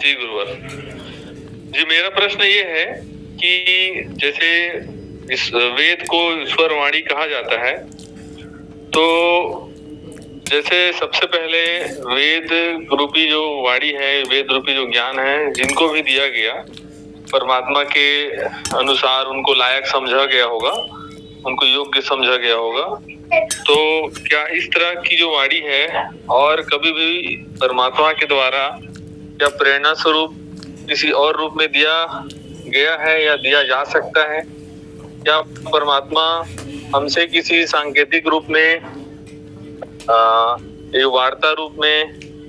जी गुरुवर। जी मेरा प्रश्न ये है कि जैसे इस वेद को ईश्वर वाणी कहा जाता है, तो जैसे सबसे पहले वेद रूपी जो वाणी है, वेद रूपी जो ज्ञान है, जिनको भी दिया गया परमात्मा के अनुसार उनको लायक समझा गया होगा, उनको योग्य समझा गया होगा। तो क्या इस तरह की जो वाणी है और कभी भी परमात्मा के द्वारा क्या प्रेरणा स्वरूप किसी और रूप में दिया गया है या दिया जा सकता है? क्या परमात्मा हमसे किसी सांकेतिक रूप में ये वार्ता रूप में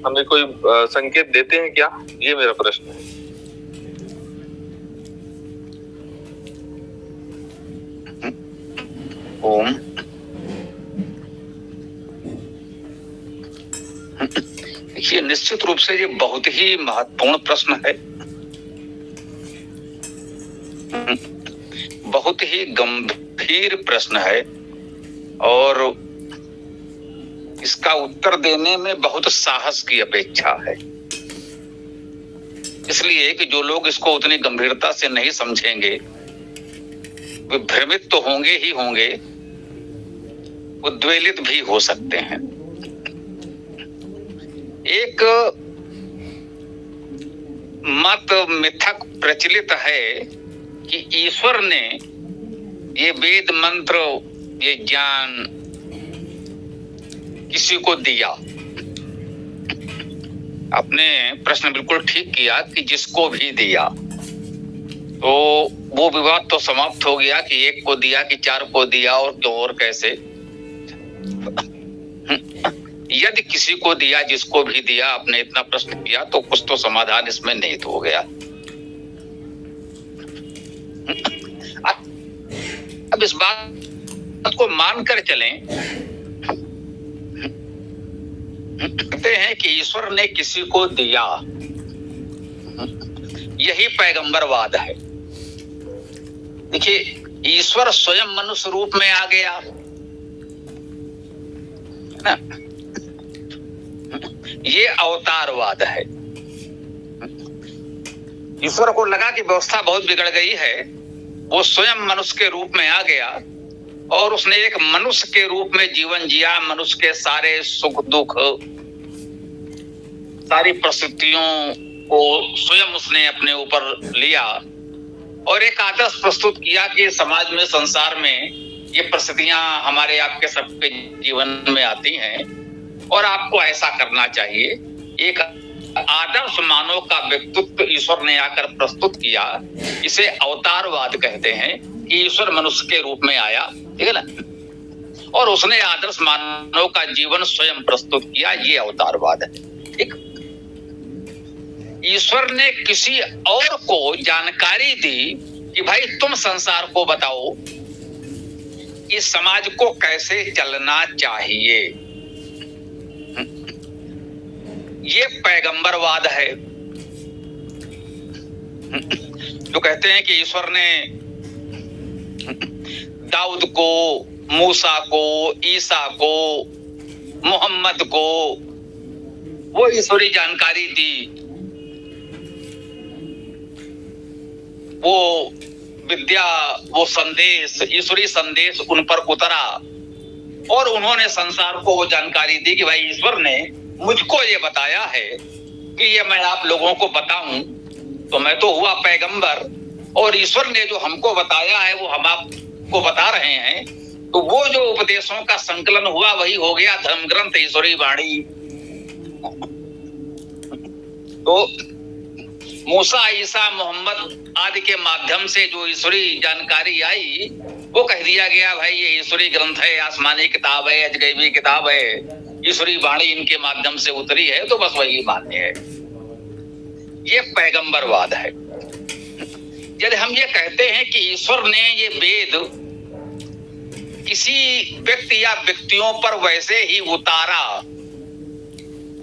हमें कोई संकेत देते हैं क्या? ये मेरा प्रश्न है। ओम। देखिए, निश्चित रूप से ये बहुत ही महत्वपूर्ण प्रश्न है, बहुत ही गंभीर प्रश्न है और इसका उत्तर देने में बहुत साहस की अपेक्षा है। इसलिए कि जो लोग इसको उतनी गंभीरता से नहीं समझेंगे वे भ्रमित तो होंगे ही होंगे, उद्वेलित भी हो सकते हैं। एक मत मिथक प्रचलित है कि ईश्वर ने ये वेद मंत्र, ये ज्ञान किसी को दिया। आपने प्रश्न बिल्कुल ठीक किया कि जिसको भी दिया, तो वो विवाद तो समाप्त हो गया कि एक को दिया कि चार को दिया और क्यों और कैसे। यदि किसी को दिया, जिसको भी दिया, आपने इतना प्रश्न किया तो कुछ तो समाधान इसमें निहित हो गया। अब इस बात को मानकर चलें, कहते हैं कि ईश्वर ने किसी को दिया, यही पैगंबरवाद है। देखिए, ईश्वर स्वयं मनुष्य रूप में आ गया ना, ये अवतारवाद है। ईश्वर को लगा कि व्यवस्था बहुत बिगड़ गई है, वो स्वयं मनुष्य के रूप में आ गया और उसने एक मनुष्य के रूप में जीवन जिया। मनुष्य के सारे सुख दुख, सारी परिस्थितियों को स्वयं उसने अपने ऊपर लिया और एक आदर्श प्रस्तुत किया कि समाज में, संसार में ये परिस्थितियां हमारे आपके सबके जीवन में आती हैं और आपको ऐसा करना चाहिए। एक आदर्श मानव का व्यक्तित्व ईश्वर ने आकर प्रस्तुत किया। इसे अवतारवाद कहते हैं कि ईश्वर मनुष्य के रूप में आया, ठीक है ना, और उसने आदर्श मानव का जीवन स्वयं प्रस्तुत किया। ये अवतारवाद है। ठीक, ईश्वर ने किसी और को जानकारी दी कि भाई तुम संसार को बताओ कि समाज को कैसे चलना चाहिए। ये पैगंबरवाद है। जो कहते हैं कि ईश्वर ने दाऊद को, मूसा को, ईसा को, मोहम्मद को वो ईश्वरी जानकारी दी, वो विद्या, वो संदेश, ईश्वरी संदेश उन पर उतरा और उन्होंने संसार को वो जानकारी दी कि भाई ईश्वर ने मुझको ये बताया है कि ये मैं आप लोगों को बताऊं, तो मैं तो हुआ पैगंबर और ईश्वर ने जो हमको बताया है वो हम आपको बता रहे हैं। तो वो जो उपदेशों का संकलन हुआ वही हो गया धर्म ग्रंथ, ईश्वरी वाणी। तो मूसा, ईसा, मोहम्मद आदि के माध्यम से जो ईश्वरी जानकारी आई वो कह दिया गया भाई ये ईश्वरी ग्रंथ है, आसमानी किताब है, अजगैबी किताब है, ईश्वरी वाणी इनके माध्यम से उतरी है, तो बस वही मान्य है। ये पैगंबरवाद है। यदि हम ये कहते हैं कि ईश्वर ने ये वेद किसी व्यक्ति या व्यक्तियों पर वैसे ही उतारा,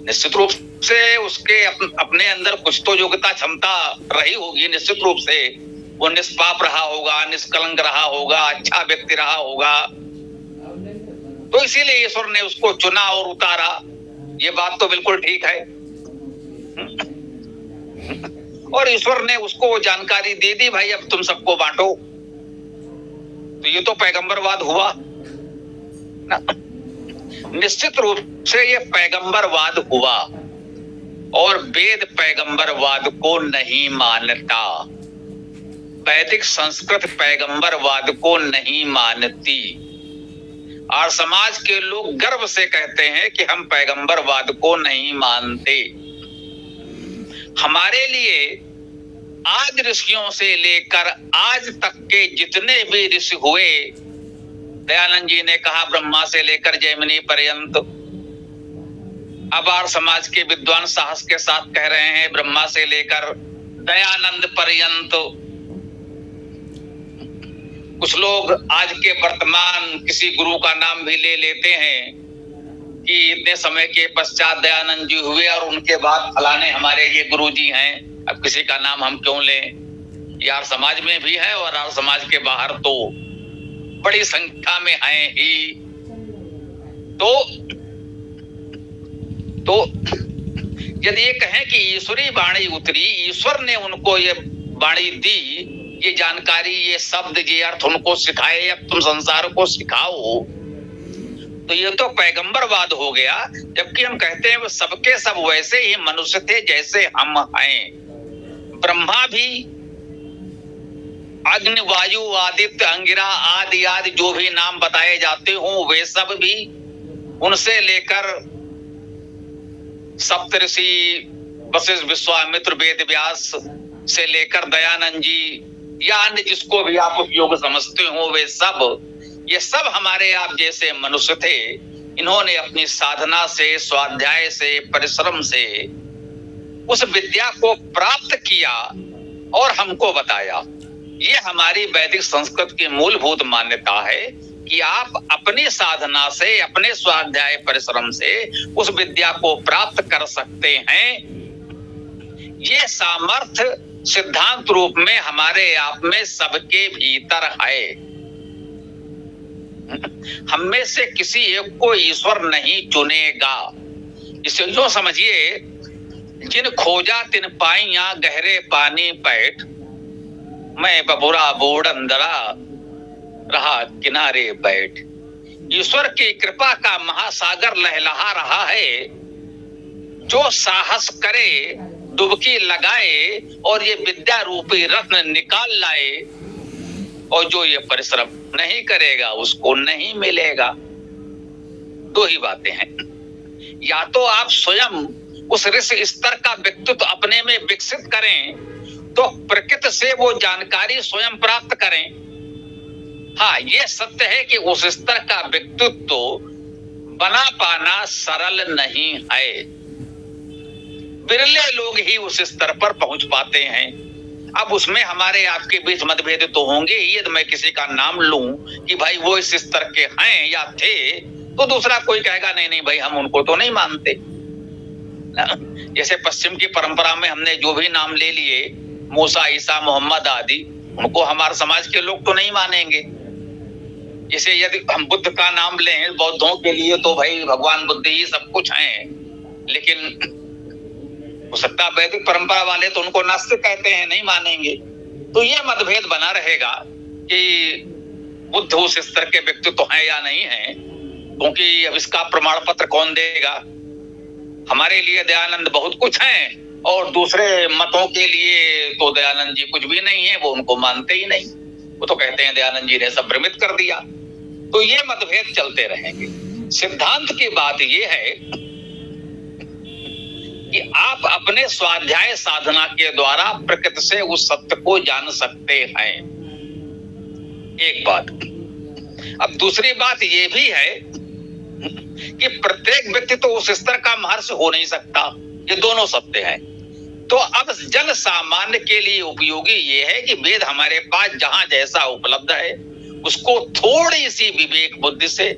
निश्चित रूप से उसके अपने अंदर कुछ तो योग्यता, क्षमता रही होगी। निश्चित रूप से वो निष्पाप रहा होगा, निष्कलंक रहा होगा, अच्छा व्यक्ति रहा होगा, तो इसीलिए ईश्वर ने उसको चुना और उतारा। ये बात तो बिल्कुल ठीक है। और ईश्वर ने उसको वो जानकारी दे दी, भाई अब तुम सबको बांटो। तो ये तो पैगंबरवाद हुआ ना। निश्चित रूप से ये पैगंबरवाद हुआ, और वेद पैगंबरवाद को नहीं मानता, वैदिक संस्कृत पैगंबरवाद को नहीं मानती। और समाज के लोग गर्व से कहते हैं कि हम पैगंबरवाद को नहीं मानते। हमारे लिए आज ऋषियों से लेकर आज तक के जितने भी ऋषि हुए, दयानंद जी ने कहा ब्रह्मा से लेकर जैमिनी पर्यंत, अब आर्य समाज के विद्वान साहस के साथ कह रहे हैं ब्रह्मा से लेकर दयानंद पर्यंत। कुछ लोग आज के वर्तमान किसी गुरु का नाम भी ले लेते हैं कि इतने समय के पश्चात दयानंद जी हुए और उनके बाद फलाने हमारे ये गुरु जी हैं। अब किसी का नाम हम क्यों लें? यार समाज में भी है और यार समाज के बाहर तो बड़ी संख्या में हैं ही। तो यदि ये कहें कि ईश्वरी वाणी उतरी, ईश्वर ने उनको ये वाणी दी, ये जानकारी, ये शब्द, ये अर्थ उनको सिखाए, अब तुम संसार को सिखाओ, तो ये तो पैगंबरवाद हो गया। जबकि हम कहते हैं वो सबके सब वैसे ही मनुष्य थे जैसे हम हैं। ब्रह्मा भी, अग्नि, वायु, आदित्य, अंगिरा आदि आदि जो भी नाम बताए जाते हों, वे सब भी, उनसे लेकर सप्तऋषि वशिष्ठ, विश्वामित्र, वेद व्यास से लेकर दयानंद जी या अन्य जिसको भी आप उपयोग समझते हो, वे सब, ये सब हमारे आप जैसे मनुष्य थे। इन्होंने अपनी साधना से, स्वाध्याय से, परिश्रम से उस विद्या को प्राप्त किया और हमको बताया। ये हमारी वैदिक संस्कृत की मूलभूत मान्यता है कि आप अपनी साधना से, अपने स्वाध्याय परिश्रम से उस विद्या को प्राप्त कर सकते हैं। ये सामर्थ्य सिद्धांत रूप में हमारे आप में सबके भीतर है। हम में से किसी एक को ईश्वर नहीं चुनेगा। इसे जो समझिए, जिन खोजा तिन पाइया गहरे पानी पैठ, मैं बबुरा बूढ़ अंदरा रहा किनारे बैठ। ईश्वर की कृपा का महासागर लहलहा रहा है। जो साहस करे, डुबकी लगाए और ये विद्या रूपी रत्न निकाल लाए, और जो ये परिश्रम नहीं करेगा उसको नहीं मिलेगा। दो ही बातें हैं, या तो आप स्वयं उस ऋषि स्तर का व्यक्तित्व अपने में विकसित करें, तो प्रकृति से वो जानकारी स्वयं प्राप्त करें। हाँ, ये सत्य है कि उस स्तर का व्यक्तित्व बना पाना सरल नहीं है। बिरले लोग ही उस स्तर पर पहुंच पाते हैं। अब उसमें हमारे आपके बीच मतभेद तो होंगे ही। यदि मैं किसी का नाम लूं कि भाई वो इस स्तर के हैं या थे, तो दूसरा कोई कहेगा नहीं नहीं भाई हम उनको तो नहीं मानते। जैसे पश्चिम की परंपरा में हमने जो भी नाम ले लिए, मूसा, ईसा, मोहम्मद आदि, उनको हमारे समाज के लोग तो नहीं मानेंगे। जैसे यदि हम बुद्ध का नाम लें बौद्धों के लिए, तो भाई भगवान बुद्ध ही सब कुछ हैं, लेकिन हो सकता है वैदिक परंपरा वाले तो उनको नास्तिक कहते हैं, नहीं मानेंगे। तो ये मतभेद बना रहेगा कि बुद्ध उस स्तर के व्यक्तित्व हैं या नहीं हैं, क्योंकि अब इसका प्रमाण पत्र कौन देगा? हमारे लिए दयानंद बहुत कुछ हैं और दूसरे मतों के लिए तो दयानंद जी कुछ भी नहीं है, वो उनको मानते ही नहीं। वो तो कहते हैं दयानंद जी ने सब भ्रमित कर दिया। तो ये मतभेद चलते रहेंगे। सिद्धांत की बात ये है कि आप अपने स्वाध्याय साधना के द्वारा प्रकृति से उस सत्य को जान सकते हैं। एक बात। अब दूसरी बात ये भी है कि प्रत्येक व्यक्ति तो उस स्तर का महर्षि हो नहीं सकता। ये दोनों सत्य हैं। तो अब जन सामान्य के लिए उपयोगी ये है कि वेद हमारे पास जहां जैसा उपलब्ध है, उसको थोड़ी सी विवेक बुद्धि से,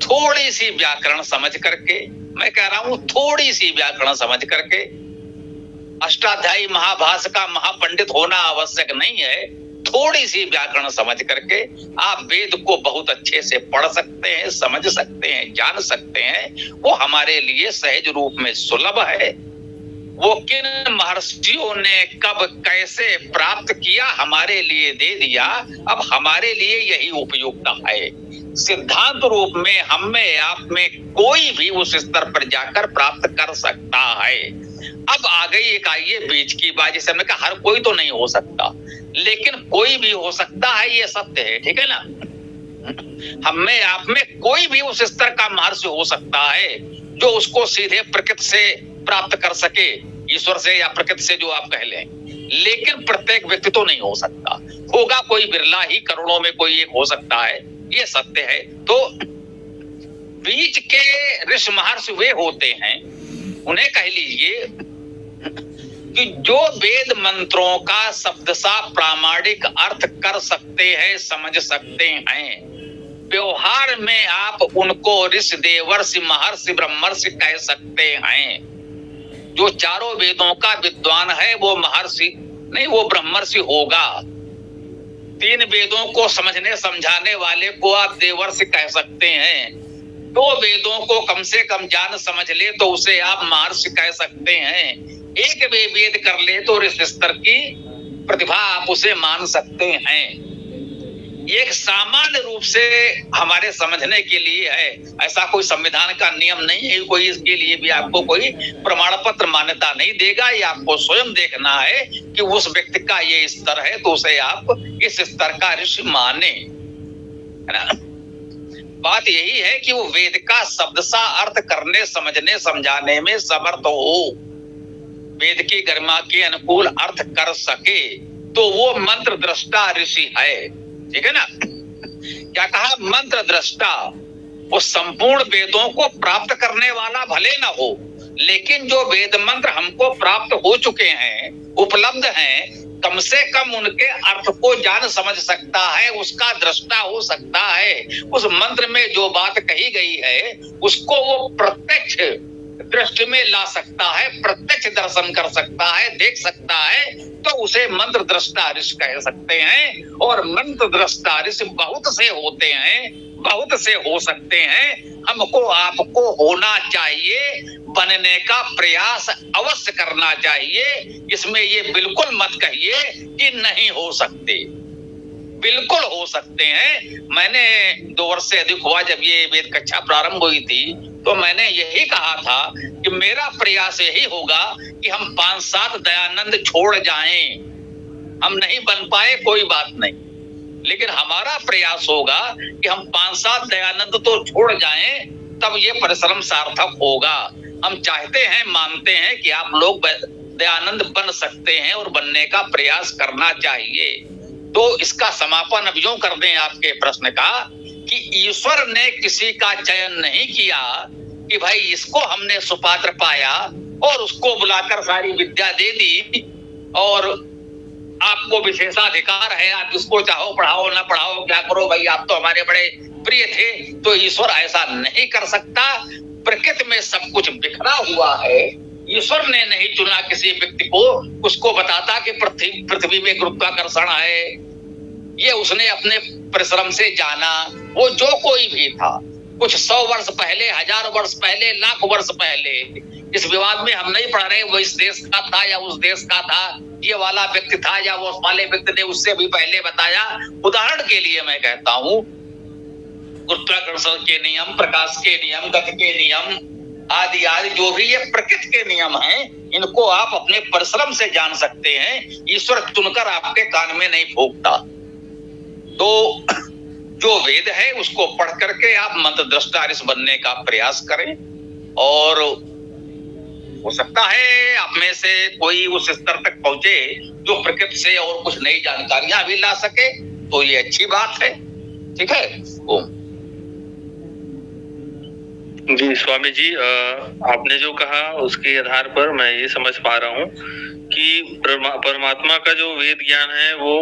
थोड़ी सी व्याकरण समझ करके, मैं कह रहा हूं थोड़ी सी व्याकरण समझ करके, अष्टाध्यायी महाभाष्य का महापंडित होना आवश्यक नहीं है, थोड़ी सी व्याकरण समझ करके आप वेद को बहुत अच्छे से पढ़ सकते हैं, समझ सकते हैं, जान सकते हैं। वो हमारे लिए सहज रूप में सुलभ है वो किन महर्षियों ने कब कैसे प्राप्त किया, हमारे लिए दे दिया, अब हमारे लिए यही उपयुक्त है। सिद्धांत रूप में हम में आप में कोई भी उस स्तर पर जाकर प्राप्त कर सकता है। अब आ गई एक आइए बीच की बात, जिसे हमने कहा हर कोई तो नहीं हो सकता, लेकिन कोई भी हो सकता है, ये सत्य है, ठीक है ना। हम में आप में कोई भी उस स्तर का महर्षि हो सकता है जो उसको सीधे प्रकृति से प्राप्त कर सके, ईश्वर से या प्रकृति से, जो आप कह लें, लेकिन प्रत्येक व्यक्ति तो नहीं हो सकता। होगा कोई बिरला ही, करोड़ों में कोई एक हो सकता है, ये सत्य है। तो बीच के ऋषि महर्षि वे होते हैं, उन्हें कह लीजिए कि जो वेद मंत्रों का शब्दशः प्रामाणिक अर्थ कर सकते हैं, समझ सकते हैं। व्यवहार में आप उनको ऋषि, देवर्षि, महर्षि, ब्रह्मर्षि कह सकते हैं। जो चारों वेदों का विद्वान है वो महर्षि नहीं, वो ब्रह्मर्षि होगा। 3 वेदों को समझने समझाने वाले को आप देवर्षि कह सकते हैं। 2 वेदों को कम से कम जान समझ ले तो उसे आप महर्षि कह सकते हैं। एक वेद कर ले तो ऋषि स्तर की प्रतिभा आप उसे मान सकते हैं। एक सामान्य रूप से हमारे समझने के लिए है, ऐसा कोई संविधान का नियम नहीं है, कोई इसके लिए भी आपको कोई प्रमाण पत्र मान्यता नहीं देगा। ये आपको स्वयं देखना है कि उस व्यक्ति का ये स्तर है तो उसे आप इस स्तर का ऋषि माने, है ना। बात यही है कि वो वेद का शब्दशः अर्थ करने, समझने, समझाने में समर्थ हो, वेद की गरिमा के अनुकूल अर्थ कर सके, तो वो मंत्र दृष्टा ऋषि है, ठीक है ना। क्या कहा, मंत्र दृष्टा। वो संपूर्ण वेदों को प्राप्त करने वाला भले न हो, लेकिन जो वेद मंत्र हमको प्राप्त हो चुके हैं, उपलब्ध हैं, कम से कम उनके अर्थ को जान समझ सकता है, उसका दृष्टा हो सकता है। उस मंत्र में जो बात कही गई है उसको वो प्रत्यक्ष दृष्टि में ला सकता है, प्रत्यक्ष दर्शन कर सकता है, देख सकता है, तो उसे मंत्र दृष्टा ऋषि कह सकते हैं। और मंत्र दृष्टा ऋषि बहुत से होते हैं, बहुत से हो सकते हैं। हमको आपको होना चाहिए, बनने का प्रयास अवश्य करना चाहिए। इसमें ये बिल्कुल मत कहिए कि नहीं हो सकते, बिल्कुल हो सकते हैं। मैंने 2 वर्ष से अधिक हुआ जब ये वेद कक्षा प्रारंभ हुई थी, तो मैंने यही कहा था कि मेरा प्रयास यही होगा कि हम 5-7 दयानंद छोड़ जाएं। हम नहीं बन पाए कोई बात नहीं, लेकिन हमारा प्रयास होगा कि हम 5-7 दयानंद तो छोड़ जाएं, तब ये परिश्रम सार्थक होगा। हम चाहते हैं, मानते हैं कि आप लोग दयानंद बन सकते हैं और बनने का प्रयास करना चाहिए। तो इसका समापन अब यूं कर दें आपके प्रश्न का कि ईश्वर ने किसी का चयन नहीं किया कि भाई इसको हमने सुपात्र पाया और उसको बुलाकर सारी विद्या दे दी और आपको विशेषाधिकार है, आप इसको चाहो पढ़ाओ ना पढ़ाओ, क्या करो भाई, आप तो हमारे बड़े प्रिय थे। तो ईश्वर ऐसा नहीं कर सकता। प्रकृति में सब कुछ बिखरा हुआ है। ईश्वर ने नहीं चुना किसी व्यक्ति को, उसको बताता कि पृथ्वी में गुरुत्वाकर्षण है, ये उसने अपने परिश्रम से जाना। वो जो कोई भी था, कुछ 100 वर्ष पहले, 1000 वर्ष पहले, लाख वर्ष पहले, इस विवाद में हम नहीं पढ़ रहे वो इस देश का था या उस देश का था, ये वाला व्यक्ति था या वो वाले व्यक्ति ने उससे भी पहले बताया। उदाहरण के लिए मैं कहता हूं, गुरुत्वाकर्षण के नियम, प्रकाश के नियम, गति के नियम आदि आदि जो भी ये प्रकृति के नियम हैं, इनको आप अपने परिश्रम से जान सकते हैं। ईश्वर चुनकर आपके कान में नहीं फूंकता। तो जो वेद है उसको पढ़ करके आप मंत्र दृष्टा ऋषि बनने का प्रयास करें, और हो सकता है आप में से कोई उस स्तर तक पहुंचे जो प्रकृति से और कुछ नई जानकारियां भी ला सके, तो ये अच्छी बात है, ठीक है। ओम जी स्वामी जी, आपने जो कहा उसके आधार पर मैं ये समझ पा रहा हूँ कि परमात्मा का जो वेद ज्ञान है वो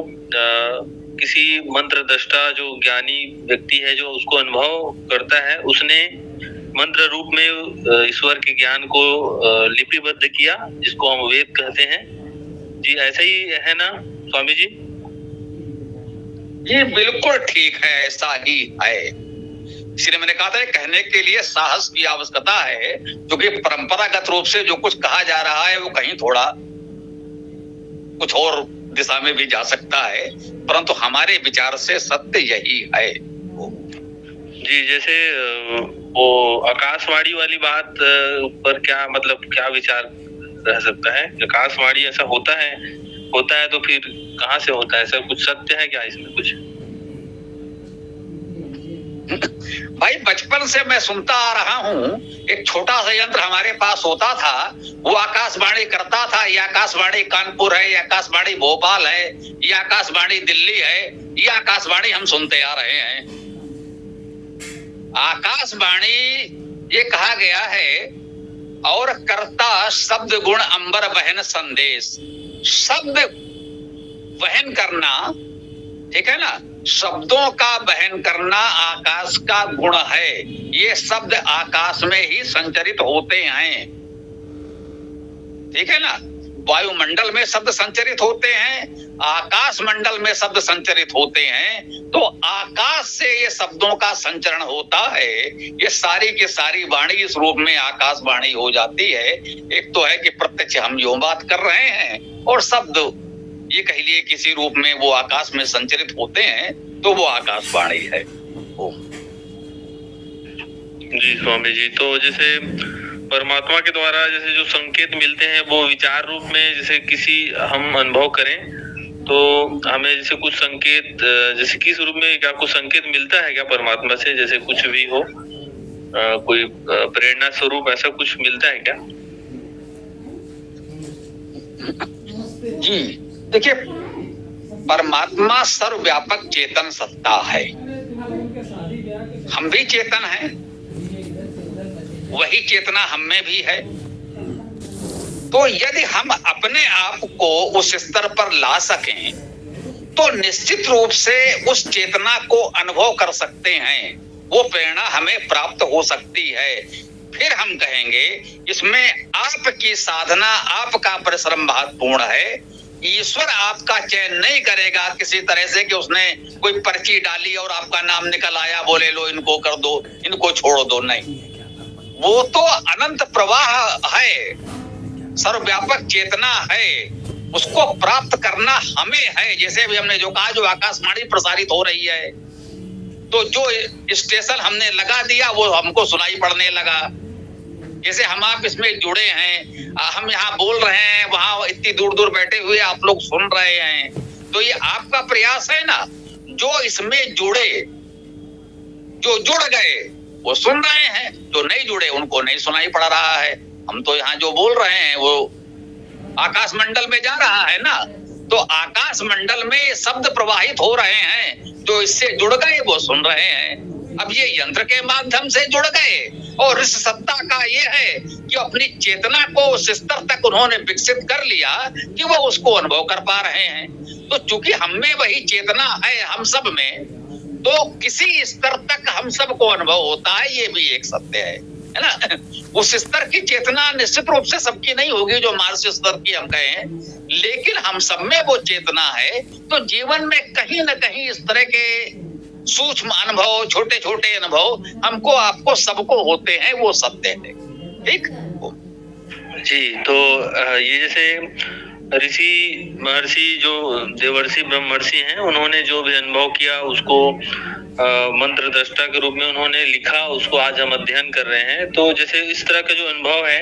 किसी मंत्र दृष्टा जो ज्ञानी व्यक्ति है जो उसको अनुभव करता है, उसने मंत्र रूप में ईश्वर के ज्ञान को लिपिबद्ध किया, जिसको हम वेद कहते हैं। जी ऐसा ही है ना स्वामी जी? ये बिल्कुल ठीक है, ऐसा ही है। इसलिए मैंने कहा था कहने के लिए साहस की आवश्यकता है, क्योंकि परंपरागत रूप से जो कुछ कहा जा रहा है वो कहीं थोड़ा कुछ और दिशा में भी जा सकता है, परंतु हमारे विचार से सत्य यही है। जी, जैसे वो आकाशवाणी वाली बात पर क्या मतलब क्या विचार रह सकता है? आकाशवाणी ऐसा होता है तो फिर कहाँ से होता है? ऐसा कुछ सत्य है क्या इसमें कुछ? भाई बचपन से मैं सुनता आ रहा हूँ, एक छोटा सा यंत्र हमारे पास होता था, वो आकाशवाणी करता था। ये आकाशवाणी कानपुर है, ये आकाशवाणी भोपाल है, ये आकाशवाणी दिल्ली है, ये आकाशवाणी हम सुनते आ रहे हैं। आकाशवाणी ये कहा गया है, और कर्ता शब्द गुण अंबर वहन संदेश। शब्द वहन करना, ठीक है ना, शब्दों का वहन करना आकाश का गुण है। ये शब्द आकाश में ही संचरित होते हैं, ठीक है ना। वायुमंडल में शब्द संचरित होते हैं, आकाश मंडल में शब्द संचरित होते हैं, तो आकाश से ये शब्दों का संचरण होता है। ये सारी की सारी वाणी इस रूप में आकाशवाणी हो जाती है। एक तो है कि प्रत्यक्ष हम यूं बात कर रहे हैं, और शब्द ये कह लिए किसी रूप में वो आकाश में संचरित होते हैं, तो वो आकाशवाणी है। जी स्वामी जी, तो जैसे परमात्मा के द्वारा जैसे जो संकेत मिलते हैं वो विचार रूप में, जैसे किसी हम अनुभव करें तो हमें जैसे कुछ संकेत, जैसे किस रूप में क्या कुछ संकेत मिलता है क्या परमात्मा से? जैसे कुछ भी हो, कोई प्रेरणा स्वरूप ऐसा कुछ मिलता है क्या? जी देखिए, परमात्मा सर्वव्यापक चेतन सत्ता है। हम भी चेतन हैं, वही चेतना हम में भी है। तो यदि हम अपने आप को उस स्तर पर ला सकें तो निश्चित रूप से उस चेतना को अनुभव कर सकते हैं, वो प्रेरणा हमें प्राप्त हो सकती है। फिर हम कहेंगे इसमें आपकी साधना, आपका परिश्रम महत्वपूर्ण है। ईश्वर आपका चयन नहीं करेगा किसी तरह से कि उसने कोई पर्ची डाली और आपका नाम निकल आया, बोले लो इनको कर दो, इनको छोड़ दो। नहीं, वो तो अनंत प्रवाह है, सर्वव्यापक चेतना है, उसको प्राप्त करना हमें है। जैसे भी हमने जो कहा, जो आकाशवाणी प्रसारित हो रही है, तो जो स्टेशन हमने लगा दिया वो हमको सुनाई पड़ने लगा। जैसे हम आप इसमें जुड़े हैं, हम यहाँ बोल रहे हैं, वहां इतनी दूर दूर बैठे हुए आप लोग सुन रहे हैं, तो ये आपका प्रयास है ना। जो इसमें जुड़े, जो जुड़ गए वो सुन रहे हैं, जो नहीं जुड़े उनको नहीं सुनाई पड़ रहा है। हम तो यहाँ जो बोल रहे हैं वो आकाश मंडल में जा रहा है ना, तो आकाश मंडल में शब्द प्रवाहित हो रहे हैं, जो इससे जुड़ गए वो सुन रहे हैं। अब ये यंत्र के माध्यम से जुड़ गए, और इस सत्ता का ये है कि अपनी चेतना को उस स्तर तक उन्होंने विकसित कर लिया कि वो उसको अनुभव कर पा रहे हैं। तो चूंकि हम में वही चेतना है, हम सब में, तो किसी स्तर तक हम सबको अनुभव होता है, ये भी एक सत्य है ना। उस स्तर की चेतना निश्चित रूप से सबकी नहीं होगी जो मानसिक स्तर की हम कहें, लेकिन हम सब में वो चेतना है। तो जीवन में कहीं ना कहीं इस तरह के सूक्ष्म अनुभव, छोटे छोटे अनुभव हमको, आपको, सबको होते हैं, वो सत्य है। ठीक जी, तो ये जैसे ऋषि महर्षि जो देवर्षि ब्रह्मर्षि हैं, उन्होंने जो भी अनुभव किया उसको मंत्र दृष्टा के रूप में उन्होंने लिखा, उसको आज हम अध्ययन कर रहे हैं। तो जैसे इस तरह का जो अनुभव है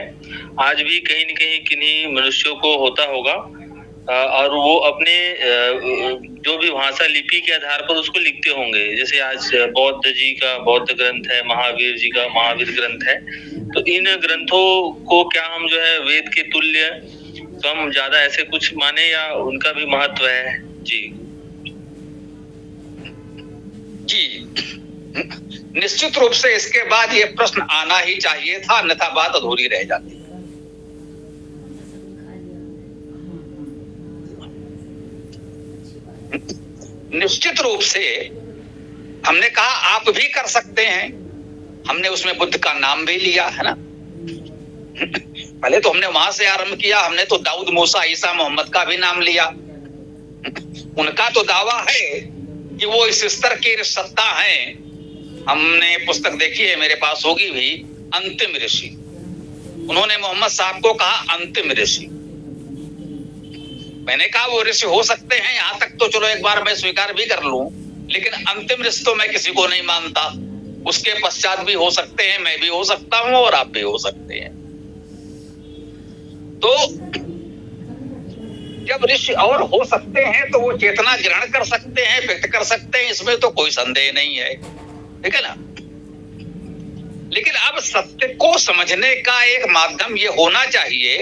आज भी कहीं न कहीं किन्हीं मनुष्यों को होता होगा, और वो अपने जो भी भाषा लिपि के आधार पर उसको लिखते होंगे। जैसे आज बौद्ध जी का बौद्ध ग्रंथ है, महावीर जी का महावीर ग्रंथ है, तो इन ग्रंथों को क्या हम जो है वेद के तुल्य कम ज्यादा ऐसे कुछ माने, या उनका भी महत्व है? जी जी, निश्चित रूप से इसके बाद ये प्रश्न आना ही चाहिए था, अन्यथा बात अधूरी रह जाती। निश्चित रूप से हमने कहा आप भी कर सकते हैं। हमने उसमें बुद्ध का नाम भी लिया है ना। पहले तो हमने वहां से आरंभ किया, हमने तो दाऊद, मूसा, ईसा, मोहम्मद का भी नाम लिया। उनका तो दावा है कि वो इस स्तर की सत्ता है हमने पुस्तक देखी है, मेरे पास होगी भी, अंतिम ऋषि। उन्होंने मोहम्मद साहब को कहा अंतिम ऋषि। मैंने कहा वो ऋषि हो सकते हैं, यहां तक तो चलो एक बार मैं स्वीकार भी कर लूं, लेकिन अंतिम ऋषि तो मैं किसी को नहीं मानता। उसके पश्चात भी हो सकते हैं, मैं भी हो सकता हूं और आप भी हो सकते हैं। तो जब ऋषि और हो सकते हैं तो वो चेतना ग्रहण कर सकते हैं, व्यक्त कर सकते हैं, इसमें तो कोई संदेह नहीं है, ठीक है ना। लेकिन अब सत्य को समझने का एक माध्यम ये होना चाहिए।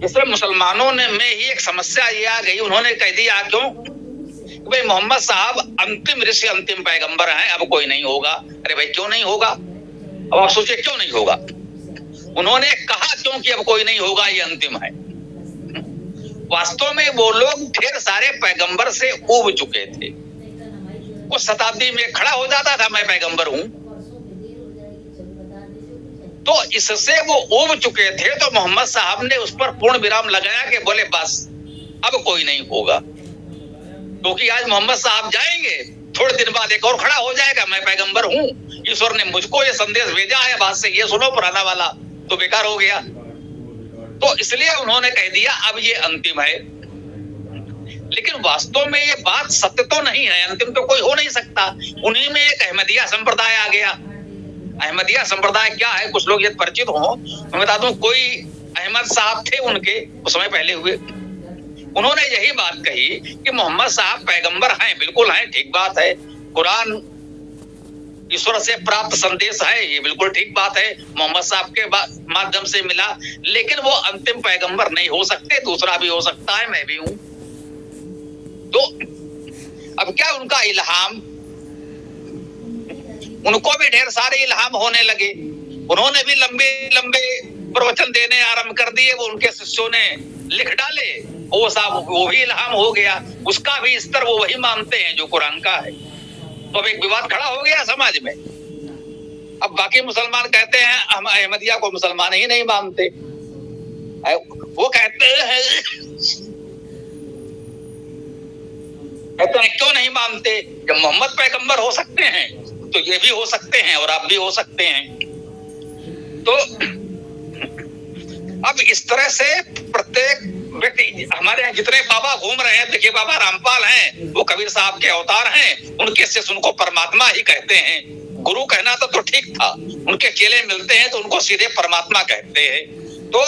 इसमें मुसलमानों ने में ही एक समस्या ये आ गई, उन्होंने कह दिया क्यों भाई मोहम्मद साहब अंतिम ऋषि, अंतिम पैगंबर हैं, अब कोई नहीं होगा। अरे भाई क्यों नहीं होगा? अब आप सोचिए क्यों नहीं होगा। उन्होंने कहा क्यों कि अब कोई नहीं होगा, ये अंतिम है। वास्तव में वो लोग ढेर सारे पैगंबर से ऊब चुके थे। कुछ शताब्दी में खड़ा हो जाता था मैं पैगंबर हूं, तो इससे वो ऊब चुके थे। तो मोहम्मद साहब ने उस पर पूर्ण विराम लगाया कि बोले बस अब कोई नहीं होगा, क्योंकि आज मोहम्मद साहब जाएंगे, थोड़े दिन बाद एक और खड़ा हो जाएगा, मैं पैगंबर हूं, ईश्वर ने मुझको ये संदेश भेजा है, बात से ये सुनो, पुराना वाला तो बेकार हो गया। तो इसलिए उन्होंने कह दिया अब ये अंतिम है। लेकिन वास्तव में ये बात सत्य तो नहीं है, अंतिम तो कोई हो नहीं सकता। उन्हीं में एक अहमदिया संप्रदाय आ गया। अहमदिया संप्रदाय क्या है, कुछ लोग यदि परिचित हो मैं बता दूं। कोई अहमद साहब थे, उनके उस समय पहले हुए, उन्होंने यही बात कही कि मोहम्मद साहब पैगंबर हैं, बिल्कुल हैं, ठीक बात है। कुरान ईश्वर से प्राप्त संदेश है, ये बिल्कुल ठीक बात है, मोहम्मद साहब के माध्यम से मिला, लेकिन वो अंतिम पैगंबर नहीं हो सकते, दूसरा भी हो सकता है, मैं भी हूं। तो अब क्या उनका इल्हाम, उनको भी ढेर सारे इल्हाम होने लगे, उन्होंने भी लंबे लंबे प्रवचन देने आरंभ कर दिए, वो उनके शिष्यों ने लिख डाले, वो साहब वो भी इल्हाम हो गया, उसका भी स्तर वो वही मानते हैं जो कुरान का है। तो अब एक विवाद खड़ा हो गया समाज में। अब बाकी मुसलमान कहते हैं हम अहमदिया को मुसलमान ही नहीं मानते, वो कहते हैं क्यों नहीं मानते, जब मोहम्मद पैगंबर हो सकते हैं तो ये भी हो सकते हैं और आप भी हो सकते हैं। तो अब इस तरह से प्रत्येक व्यक्ति, हमारे यहाँ जितने बाबा घूम रहे हैं, देखिए बाबा रामपाल हैं, वो कबीर साहब के अवतार हैं, उनके शिष्य उनको परमात्मा ही कहते हैं। गुरु कहना तो ठीक था, उनके चेले मिलते हैं तो उनको सीधे परमात्मा कहते हैं। तो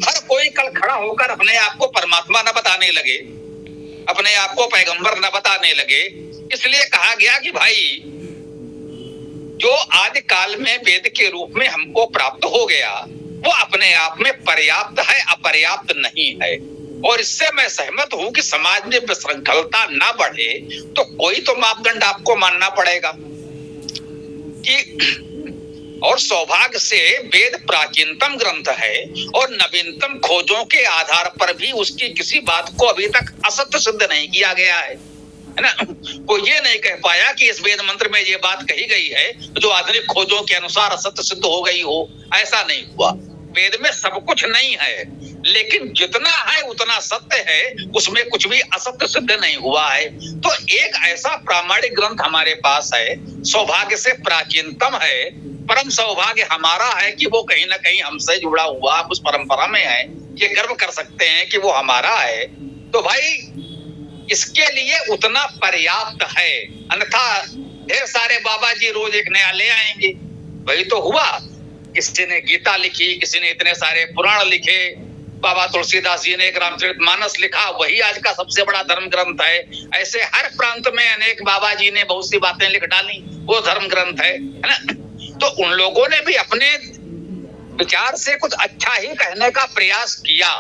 हर कोई कल खड़ा होकर अपने आप को परमात्मा न बताने लगे, अपने आप को पैगंबर न बताने लगे। इसलिए कहा गया कि भाई जो आदि काल में वेद के रूप में हमको प्राप्त हो गया वो अपने आप में पर्याप्त है, अपर्याप्त नहीं है। और इससे मैं सहमत हूं कि समाज में विशृंखलता ना बढ़े तो कोई तो मापदंड आपको मानना पड़ेगा कि, और सौभाग्य से वेद प्राचीनतम ग्रंथ है और नवीनतम खोजों के आधार पर भी उसकी किसी बात को अभी तक असत्य सिद्ध नहीं किया गया है ना। कोई ये नहीं कह पाया कि इस वेद मंत्र में ये बात कही गई है जो आधुनिक खोजों के अनुसार असत्य सिद्ध हो गई हो, ऐसा नहीं हुआ। वेद में सब कुछ नहीं है, लेकिन जितना है उतना सत्य है, उसमें कुछ भी असत्य सिद्ध नहीं हुआ है। तो एक ऐसा प्रामाणिक ग्रंथ हमारे पास है, सौभाग्य से प्राचीनतम है, परम सौभाग्य हमारा है कि वो कहीं ना कहीं हमसे जुड़ा हुआ उस परंपरा में है, ये गर्व कर सकते हैं कि वो हमारा है। तो भाई इसके लिए उतना पर्याप्त है, अन्यथा ढेर सारे बाबा जी रोज एक नया ले आएंगे। वही तो हुआ, किसी ने गीता लिखी, किसी ने इतने सारे पुराण लिखे, बाबा तुलसीदास जी ने एक रामचरितमानस लिखा, वही आज का सबसे बड़ा धर्म ग्रंथ है। ऐसे हर प्रांत में अनेक बाबा जी ने बहुत सी बातें लिख डाली, वो धर्म ग्रंथ है ना। तो उन लोगों ने भी अपने विचार से कुछ अच्छा ही कहने का प्रयास किया,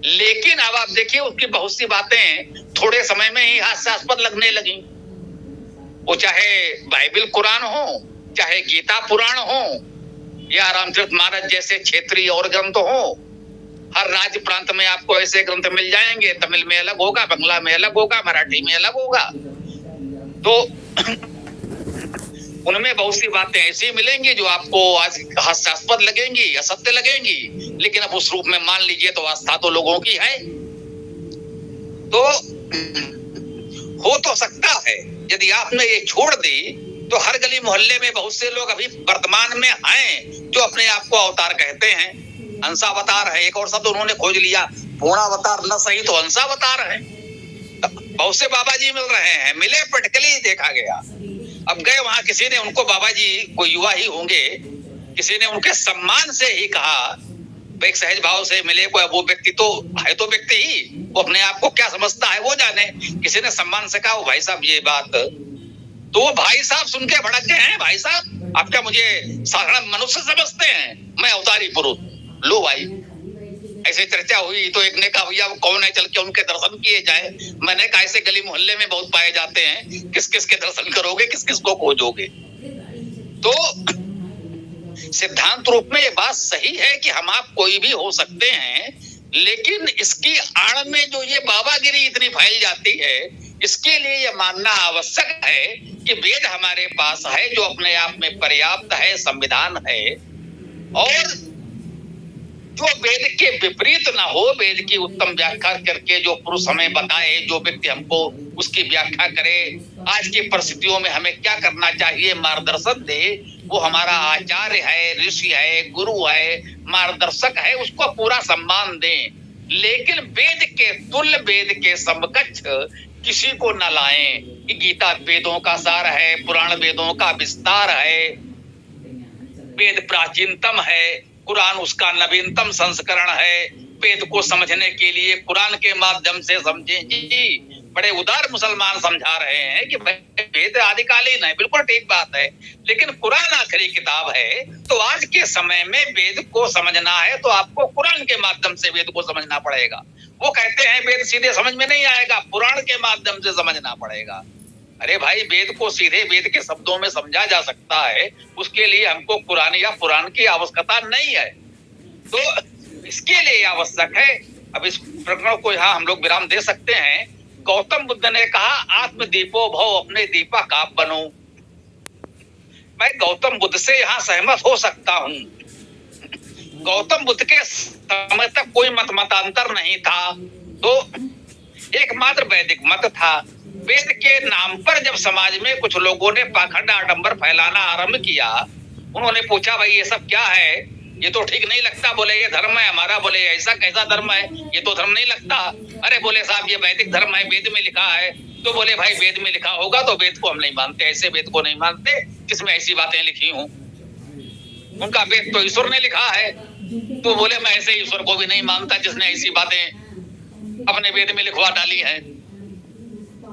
लेकिन अब आप देखिए उसकी बहुत सी बातें थोड़े समय में ही हास्यास्पद लगने लगी। वो चाहे बाइबल कुरान हो, चाहे गीता पुराण हो, या रामचरितमानस जैसे क्षेत्रीय और ग्रंथ हो। हर राज्य प्रांत में आपको ऐसे ग्रंथ मिल जाएंगे, तमिल में अलग होगा, बंगला में अलग होगा, मराठी में अलग होगा। तो उनमें बहुत सी बातें ऐसी मिलेंगी जो आपको आज हास्यास्पद लगेंगी, असत्य लगेंगी, लेकिन अब उस रूप में मान लीजिए तो आस्था तो लोगों की है। तो हो तो सकता है यदि आपने ये छोड़ दी तो हर गली मोहल्ले में बहुत से लोग अभी वर्तमान में हैं जो अपने आप को अवतार कहते हैं। अंशावतार है, एक और शब्द उन्होंने खोज लिया, पूर्णावतार न सही तो अंशावतार है। बहुत से बाबा जी मिल रहे हैं, मिले प्रैक्टिकली देखा गया। अब गए वहां, किसी ने उनको, बाबा जी कोई युवा ही होंगे, किसी ने उनके सम्मान से ही कहा, एक सहज भाव से मिले, कोई वो व्यक्ति तो है, तो व्यक्ति ही, वो अपने आप को क्या समझता है वो जाने। किसी ने सम्मान से कहा, भाई साहब ये बात, तो वो भाई साहब सुन के भड़क गए हैं, भाई साहब आप क्या मुझे साधारण मनुष्य समझते हैं, मैं अवतारी पुरुष। लो भाई, ऐसे चर्चा हुई तो एक ने कहा, भैया वो कौन है, चल के उनके दर्शन किए जाए। मैंने कहा ऐसे गली मोहल्ले में बहुत पाए जाते हैं, किस किस के दर्शन करोगे, किस किस को खोजोगे। तो सिद्धांत रूप में ये बात सही है कि हम आप कोई भी हो सकते हैं, लेकिन इसकी आड़ में जो ये बाबागिरी इतनी फैल जाती है, इसके लिए यह मानना आवश्यक है कि वेद हमारे पास है जो अपने आप में पर्याप्त है, संविधान है, और जो वेद के विपरीत ना हो, वेद की उत्तम व्याख्या करके जो पुरुष हमें बताए, जो व्यक्ति हमको उसकी व्याख्या करे, आज की परिस्थितियों में हमें क्या करना चाहिए मार्गदर्शन दे, वो हमारा आचार्य है, ऋषि है, गुरु है, मार्गदर्शक है, उसको पूरा सम्मान दें। लेकिन वेद के तुल्य, वेद के समकक्ष किसी को न लाएं कि गीता वेदों का सार है, पुराण वेदों का विस्तार है, वेद प्राचीनतम है, कुरान उसका नवीनतम संस्करण है। वेद को समझने के लिए कुरान के माध्यम से समझें जी। बड़े उदार मुसलमान समझा रहे हैं कि वेद आदिकालीन है, बिल्कुल ठीक बात है, लेकिन कुरान आखिरी किताब है। तो आज के समय में वेद को समझना है तो आपको कुरान के माध्यम से वेद को समझना पड़ेगा। वो कहते हैं वेद सीधे समझ में नहीं आएगा, पुराण के माध्यम से समझना पड़ेगा। अरे भाई, वेद को सीधे वेद के शब्दों में समझा जा सकता है, उसके लिए हमको कुरान या पुराण की आवश्यकता नहीं है। तो इसके लिए आवश्यक है, अब इस प्रकरण को यहाँ हम लोग विराम दे सकते हैं। गौतम बुद्ध ने कहा, आत्म दीपो भव, अपने दीपक आप बनो। मैं गौतम बुद्ध से यहाँ सहमत हो सकता हूँ। गौतम बुद्ध के समय तक कोई मतांतर नहीं था, तो एकमात्र वैदिक मत था। वेद के नाम पर जब समाज में कुछ लोगों ने पाखंड आडंबर फैलाना आरंभ किया, उन्होंने पूछा, भाई ये सब क्या है, ये तो ठीक नहीं लगता। बोले ये धर्म है हमारा। बोले ऐसा कैसा धर्म है, ये तो धर्म नहीं लगता। अरे बोले साहब ये वैदिक धर्म है, वेद में लिखा है। तो बोले भाई वेद में लिखा होगा तो वेद को हम नहीं मानते, ऐसे वेद को नहीं मानते जिसमें ऐसी बातें लिखी हूं। उनका वेद तो ईश्वर ने लिखा है। तो बोले मैं ऐसे ईश्वर को भी नहीं मानता जिसने ऐसी बातें अपने वेद में लिखवा डाली है।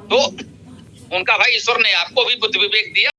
तो उनका भाई ईश्वर ने आपको भी बुद्धि विवेक दिया